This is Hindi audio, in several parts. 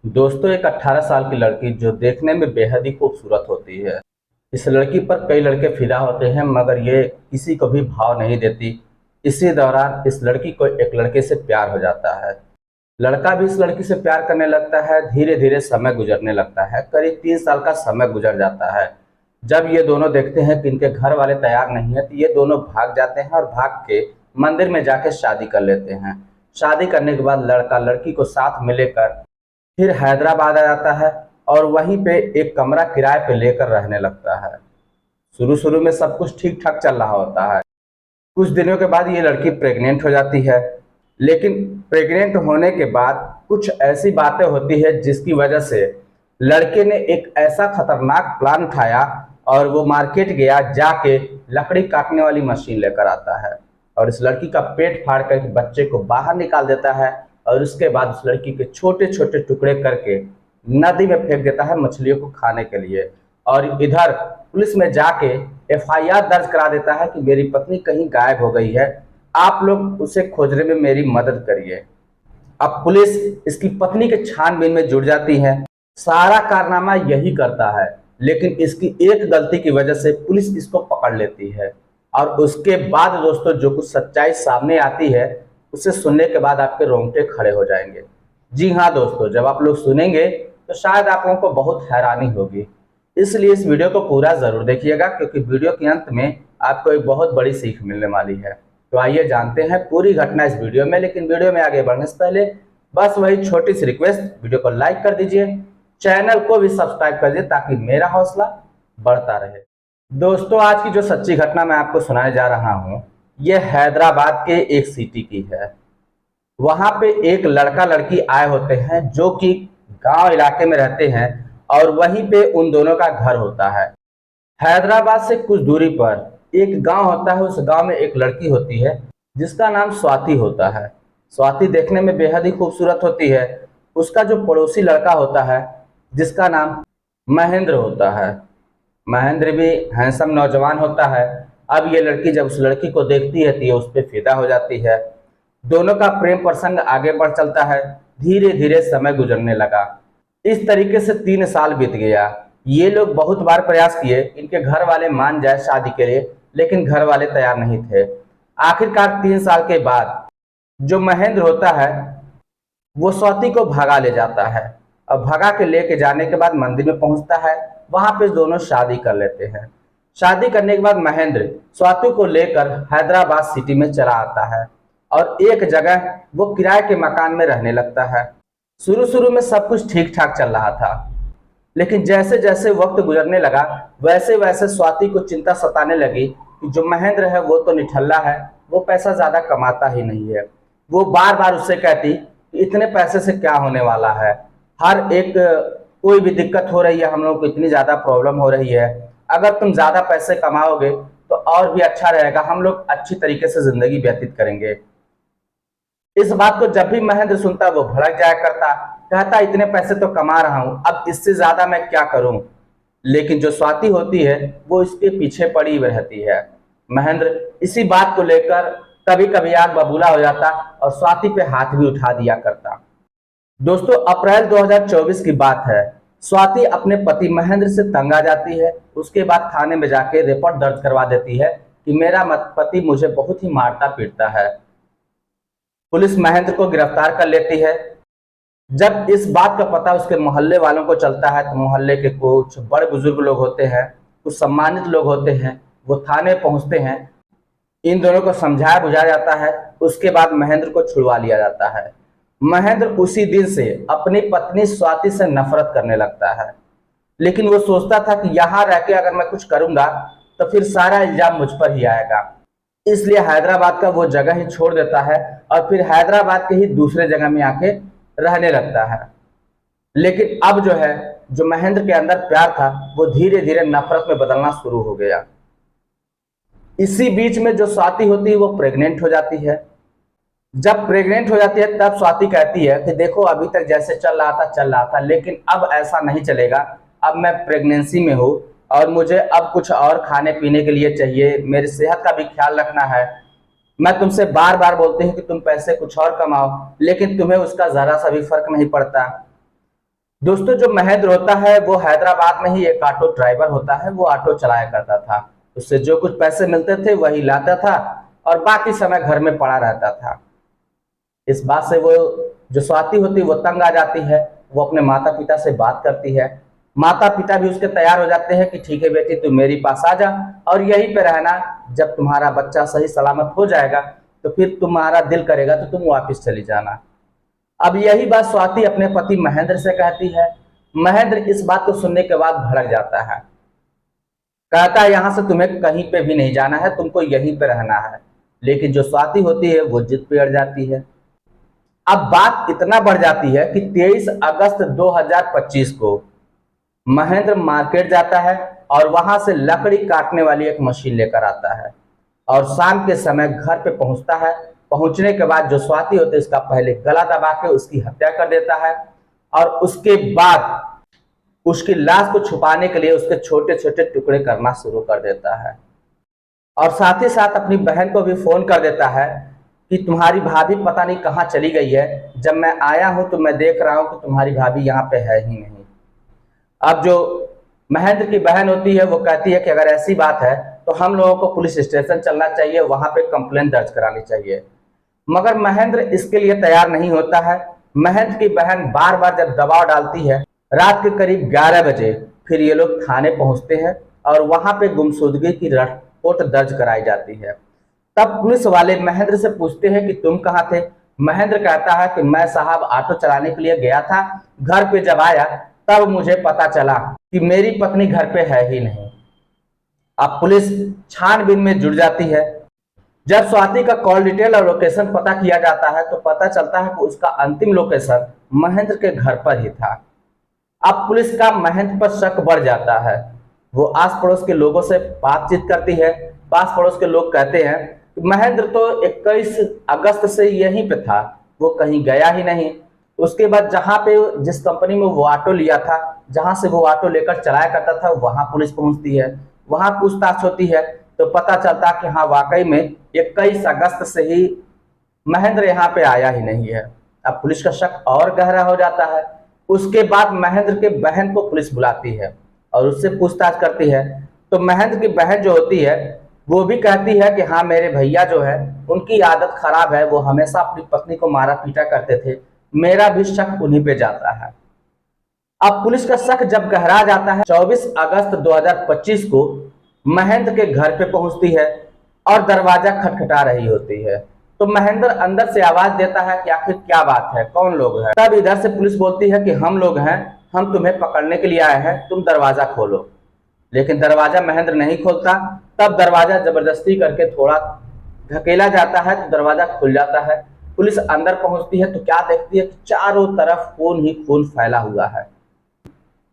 दोस्तों, एक 18 साल की लड़की जो देखने में बेहद ही खूबसूरत होती है। इस लड़की पर कई लड़के फिदा होते हैं, मगर ये किसी को भी भाव नहीं देती। इसी दौरान इस लड़की को एक लड़के से प्यार हो जाता है। लड़का भी इस लड़की से प्यार करने लगता है। धीरे धीरे समय गुजरने लगता है। करीब 3 साल का समय गुजर जाता है। जब ये दोनों देखते हैं कि इनके घर वाले तैयार नहीं है, तो ये दोनों भाग जाते हैं और भाग के मंदिर में जाके शादी कर लेते हैं। शादी करने के बाद लड़का लड़की को साथ में लेकर फिर हैदराबाद आ जाता है और वहीं पे एक कमरा किराए पे लेकर रहने लगता है। शुरू शुरू में सब कुछ ठीक ठाक चल रहा होता है। कुछ दिनों के बाद ये लड़की प्रेग्नेंट हो जाती है। लेकिन प्रेग्नेंट होने के बाद कुछ ऐसी बातें होती है जिसकी वजह से लड़के ने एक ऐसा खतरनाक प्लान उठाया और वो मार्केट गया, जाके लकड़ी काटने वाली मशीन लेकर आता है और इस लड़की का पेट फाड़ कर बच्चे को बाहर निकाल देता है और उसके बाद उस लड़की के छोटे छोटे टुकड़े करके नदी में फेंक देता है मछलियों को खाने के लिए। और इधर पुलिस में जाके एफआईआर दर्ज करा देता है कि मेरी पत्नी कहीं गायब हो गई है, आप लोग उसे खोजने में मेरी मदद करिए। अब पुलिस इसकी पत्नी के छानबीन में जुट जाती है। सारा कारनामा यही करता है, लेकिन इसकी एक गलती की वजह से पुलिस इसको पकड़ लेती है। और उसके बाद दोस्तों, जो कुछ सच्चाई सामने आती है उसे सुनने के बाद आपके रोंगटे खड़े हो जाएंगे। जी हाँ दोस्तों, जब आप लोग सुनेंगे तो शायद आप लोगों को बहुत हैरानी होगी। इसलिए इस वीडियो को पूरा जरूर देखिएगा, क्योंकि वीडियो के अंत में आपको एक बहुत बड़ी सीख मिलने वाली है। तो आइए जानते हैं पूरी घटना इस वीडियो में। लेकिन वीडियो में आगे बढ़ने से पहले बस वही छोटी सी रिक्वेस्ट, वीडियो को लाइक कर दीजिए, चैनल को भी सब्सक्राइब कर दीजिए ताकि मेरा हौसला बढ़ता रहे। दोस्तों, आज की जो सच्ची घटना मैं आपको सुनाने जा रहा हूँ, यह हैदराबाद के एक सिटी की है। वहां पे एक लड़का लड़की आए होते हैं जो कि गांव इलाके में रहते हैं और वहीं पे उन दोनों का घर होता है। हैदराबाद से कुछ दूरी पर एक गांव होता है। उस गांव में एक लड़की होती है जिसका नाम स्वाति होता है। स्वाति देखने में बेहद ही खूबसूरत होती है। उसका जो पड़ोसी लड़का होता है जिसका नाम महेंद्र होता है, महेंद्र भी हैंडसम नौजवान होता है। अब ये लड़की जब उस लड़की को देखती है तो ये उस पर फिदा हो जाती है। दोनों का प्रेम प्रसंग आगे बढ़ चलता है। धीरे धीरे समय गुजरने लगा। इस तरीके से 3 साल बीत गया। ये लोग बहुत बार प्रयास किए इनके घर वाले मान जाए शादी के लिए, लेकिन घर वाले तैयार नहीं थे। आखिरकार 3 साल के बाद जो महेंद्र होता है वो स्वाति को भगा ले जाता है। अब भगा के लेके जाने के बाद मंदिर में पहुंचता है। वहां पे दोनों शादी कर लेते हैं। शादी करने के बाद महेंद्र स्वाति को लेकर हैदराबाद सिटी में चला आता है और एक जगह वो किराए के मकान में रहने लगता है। शुरू शुरू में सब कुछ ठीक ठाक चल रहा था, लेकिन जैसे जैसे वक्त गुजरने लगा वैसे वैसे स्वाति को चिंता सताने लगी कि जो महेंद्र है वो तो निठल्ला है, वो पैसा ज्यादा कमाता ही नहीं है। वो बार बार उससे कहती कि इतने पैसे से क्या होने वाला है, हर एक कोई भी दिक्कत हो रही है, हम लोग को इतनी ज्यादा प्रॉब्लम हो रही है, अगर तुम ज्यादा पैसे कमाओगे तो और भी अच्छा रहेगा, हम लोग अच्छी तरीके से जिंदगी व्यतीत करेंगे। इस बात को जब भी महेंद्र सुनता वो भड़क जाया करता, कहता इतने पैसे तो कमा रहा हूं, अब इससे ज्यादा मैं क्या करूं। लेकिन जो स्वाति होती है वो इसके पीछे पड़ी हुई रहती है। महेंद्र इसी बात को लेकर कभी कभी आग बबूला हो जाता और स्वाति पे हाथ भी उठा दिया करता। दोस्तों, अप्रैल 2024 की बात है। स्वाति अपने पति महेंद्र से तंग आ जाती है। उसके बाद थाने में जाके रिपोर्ट दर्ज करवा देती है कि मेरा पति मुझे बहुत ही मारता पीटता है। पुलिस महेंद्र को गिरफ्तार कर लेती है। जब इस बात का पता उसके मोहल्ले वालों को चलता है तो मोहल्ले के कुछ बड़े बुजुर्ग लोग होते हैं, कुछ सम्मानित लोग होते हैं, वो थाने पहुंचते हैं। इन दोनों को समझाया बुझाया जाता है। उसके बाद महेंद्र को छुड़वा लिया जाता है। महेंद्र उसी दिन से अपनी पत्नी स्वाति से नफरत करने लगता है, लेकिन वो सोचता था कि यहाँ रह के अगर मैं कुछ करूंगा तो फिर सारा इल्जाम मुझ पर ही आएगा। इसलिए हैदराबाद का वो जगह ही छोड़ देता है और फिर हैदराबाद के ही दूसरे जगह में आके रहने लगता है। लेकिन अब जो है, जो महेंद्र के अंदर प्यार था वो धीरे धीरे नफरत में बदलना शुरू हो गया। इसी बीच में जो स्वाति होती है वो प्रेग्नेंट हो जाती है। जब प्रेग्नेंट हो जाती है तब स्वाति कहती है कि देखो अभी तक जैसे चल रहा था, लेकिन अब ऐसा नहीं चलेगा। अब मैं प्रेगनेंसी में हूँ और मुझे अब कुछ और खाने पीने के लिए चाहिए, मेरी सेहत का भी ख्याल रखना है। मैं तुमसे बार बार बोलती हूँ कि तुम पैसे कुछ और कमाओ, लेकिन तुम्हें उसका जरा सा भी फर्क नहीं पड़ता। दोस्तों, जो महेंद्र होता है वो हैदराबाद में ही एक ऑटो ड्राइवर होता है। वो ऑटो चलाया करता था। उससे जो कुछ पैसे मिलते थे वही लाता था और बाकी समय घर में पड़ा रहता था। इस बात से वो जो स्वाति होती है वो तंग आ जाती है। वो अपने माता पिता से बात करती है। माता पिता भी उसके तैयार हो जाते हैं कि ठीक है बेटी, तुम मेरे पास आ जा और यहीं पे रहना। जब तुम्हारा बच्चा सही सलामत हो जाएगा तो फिर तुम्हारा दिल करेगा तो तुम वापस चली जाना। अब यही बात स्वाति अपने पति महेंद्र से कहती है। महेंद्र इस बात को सुनने के बाद भड़क जाता है। कहता है यहां से तुम्हें कहीं पे भी नहीं जाना है, तुमको यहीं पे रहना है। लेकिन जो स्वाति होती है वो जिद पे अड़ जाती है। अब बात इतना बढ़ जाती है कि 23 अगस्त 2025 को महेंद्र मार्केट जाता है और वहां से लकड़ी काटने वाली एक मशीन लेकर आता है और शाम के समय घर पे पहुंचता है। पहुंचने के बाद जो स्वाति होती है उसका पहले गला दबा के उसकी हत्या कर देता है और उसके बाद उसकी लाश को छुपाने के लिए उसके छोटे छोटे टुकड़े करना शुरू कर देता है और साथ ही साथ अपनी बहन को भी फोन कर देता है कि तुम्हारी भाभी पता नहीं कहाँ चली गई है। जब मैं आया हूं तो मैं देख रहा हूं कि तुम्हारी भाभी यहाँ पे है ही नहीं। अब जो महेंद्र की बहन होती है वो कहती है कि अगर ऐसी बात है तो हम लोगों को पुलिस स्टेशन चलना चाहिए, वहां पे कंप्लेंट दर्ज करानी चाहिए। मगर महेंद्र इसके लिए तैयार नहीं होता है। महेंद्र की बहन बार बार जब दबाव डालती है, रात के करीब 11 बजे फिर ये लोग थाने पहुंचते हैं और वहां पे गुमशुदगी की रिपोर्ट दर्ज कराई जाती है। तब पुलिस वाले महेंद्र से पूछते हैं कि तुम कहाँ थे। महेंद्र कहता है कि मैं साहब ऑटो चलाने के लिए गया था, घर पे जब आया तब मुझे पता चला कि मेरी पत्नी घर पे है ही नहीं। अब पुलिस छानबीन में जुट जाती है। जब स्वाति का कॉल डिटेल और लोकेशन पता किया जाता है तो पता चलता है कि उसका अंतिम लोकेशन महेंद्र के घर पर ही था। अब पुलिस का महेंद्र पर शक बढ़ जाता है। वो आस पड़ोस के लोगों से बातचीत करती है। पास पड़ोस के लोग कहते हैं कि महेंद्र तो 21 अगस्त से यहीं पे था, वो कहीं गया ही नहीं। उसके बाद जहां पे जिस कंपनी में वो ऑटो लिया था, जहां से वो ऑटो लेकर चलाया करता था, वहां पुलिस पहुंचती है। वहां पूछताछ होती है तो पता चलता कि हाँ वाकई में 21 अगस्त से ही महेंद्र यहाँ पे आया ही नहीं है। अब पुलिस का शक और गहरा हो जाता है। उसके बाद महेंद्र के बहन को पुलिस बुलाती है और उससे पूछताछ करती है। तो महेंद्र की बहन जो होती है वो भी कहती है कि हाँ मेरे भैया जो है उनकी आदत खराब है, वो हमेशा अपनी पत्नी को मारा पीटा करते थे। मेरा भी शक उन्हीं पे जाता है। अब पुलिस का शक जब गहरा जाता है, 24 अगस्त 2025 को महेंद्र के घर पे पहुंचती है और दरवाजा खटखटा रही होती है। तो महेंद्र अंदर से आवाज देता है कि आखिर क्या बात है, कौन लोग हैं। तब इधर से पुलिस बोलती है कि हम लोग हैं, हम तुम्हें पकड़ने के लिए आए हैं, तुम दरवाजा खोलो। लेकिन दरवाजा महेंद्र नहीं खोलता। तब दरवाजा जबरदस्ती करके थोड़ा धकेला जाता है तो दरवाजा खुल जाता है। पुलिस अंदर पहुंचती है तो क्या देखती है कि चारों तरफ खून ही खून फैला हुआ है।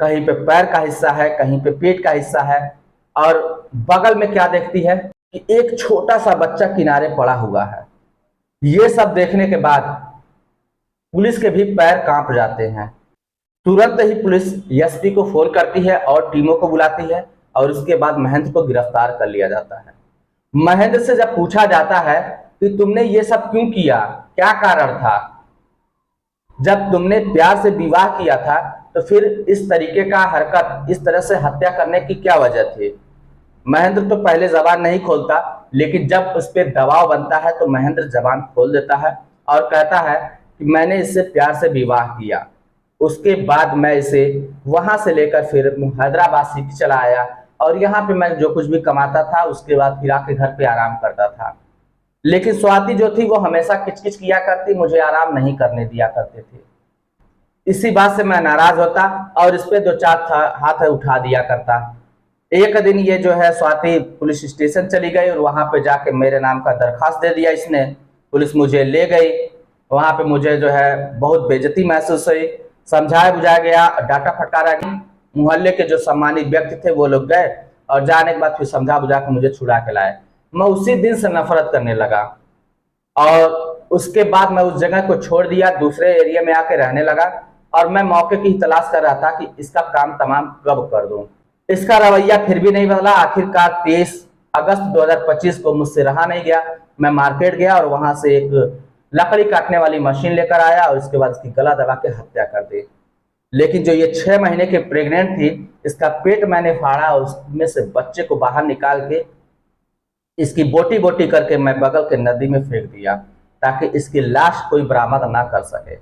कहीं पे पैर का हिस्सा है, कहीं पे पेट का हिस्सा है और बगल में क्या देखती है कि एक छोटा सा बच्चा किनारे पड़ा हुआ है। ये सब देखने के बाद पुलिस के भी पैर कांप जाते हैं। तुरंत ही पुलिस एसपी को फोन करती है और टीमों को बुलाती है और उसके बाद महेंद्र को गिरफ्तार कर लिया जाता है। महेंद्र से जब पूछा जाता है कि तुमने ये सब क्यों किया, क्या कारण था, जब तुमने प्यार से विवाह किया था तो फिर इस तरीके का हरकत, इस तरह से हत्या करने की क्या वजह थी। महेंद्र तो पहले जबान नहीं खोलता, लेकिन जब उस पर दबाव बनता है तो महेंद्र जबान खोल देता है और कहता है कि मैंने इससे प्यार से विवाह किया। उसके बाद मैं इसे वहां से लेकर फिर हैदराबाद सिटी चला आया और यहाँ पे मैं जो कुछ भी कमाता था उसके बाद फिर आके घर पे आराम करता था। लेकिन स्वाति जो थी वो हमेशा किचकिच किया करती, मुझे आराम नहीं करने दिया करते थे। इसी बात से मैं नाराज होता और इस पे दो चार हाथ उठा दिया करता। एक दिन ये जो है स्वाति पुलिस स्टेशन चली गई और वहां पे जाके मेरे नाम का दरखास्त दे दिया इसने। पुलिस मुझे ले गई, वहां पे मुझे जो है बहुत बेइज्जती महसूस हुई। समझाया बुझाया गया, डांटा फटकारा गया। मोहल्ले के जो सम्मानित व्यक्ति थे वो लोग गए और जाने के बाद फिर समझा बुझा के मुझे छुड़ा के लाए। मैं उसी दिन से नफरत करने लगा और उसके बाद मैं उस जगह को छोड़ दिया, दूसरे एरिया में आके रहने लगा और मैं मौके की तलाश कर रहा था कि इसका काम तमाम कब कर दूं। इसका रवैया फिर भी नहीं बदला। आखिरकार 23 अगस्त 2025 को मुझसे रहा नहीं गया। मैं मार्केट गया और वहां से एक लकड़ी काटने वाली मशीन लेकर आया और उसके बाद उसकी गला दबा के हत्या कर दी। लेकिन जो ये 6 महीने की प्रेग्नेंट थी, इसका पेट मैंने फाड़ा और उसमें से बच्चे को बाहर निकाल के इसकी बोटी बोटी करके मैं बगल के नदी में फेंक दिया, ताकि इसकी लाश कोई बरामद ना कर सके।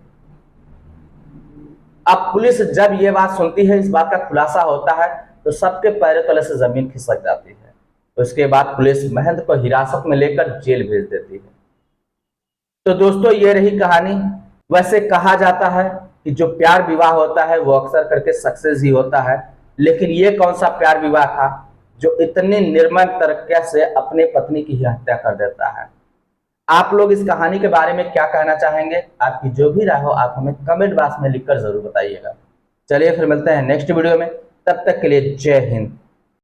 अब पुलिस जब ये बात सुनती है, इस बात का खुलासा होता है, तो सबके पैरों तले से जमीन खिसक जाती है। उसके बाद पुलिस महेंद्र को हिरासत में लेकर जेल भेज देती है। तो दोस्तों, ये रही कहानी। वैसे कहा जाता है कि जो प्यार विवाह होता है वो अक्सर करके सक्सेस ही होता है, लेकिन ये कौन सा प्यार विवाह था जो इतनी निर्मम तरीके से अपने पत्नी की ही हत्या कर देता है। आप लोग इस कहानी के बारे में क्या कहना चाहेंगे? आपकी जो भी राय हो आप हमें कमेंट बॉक्स में लिखकर जरूर बताइएगा। चलिए फिर मिलते हैं नेक्स्ट वीडियो में, तब तक के लिए जय हिंद।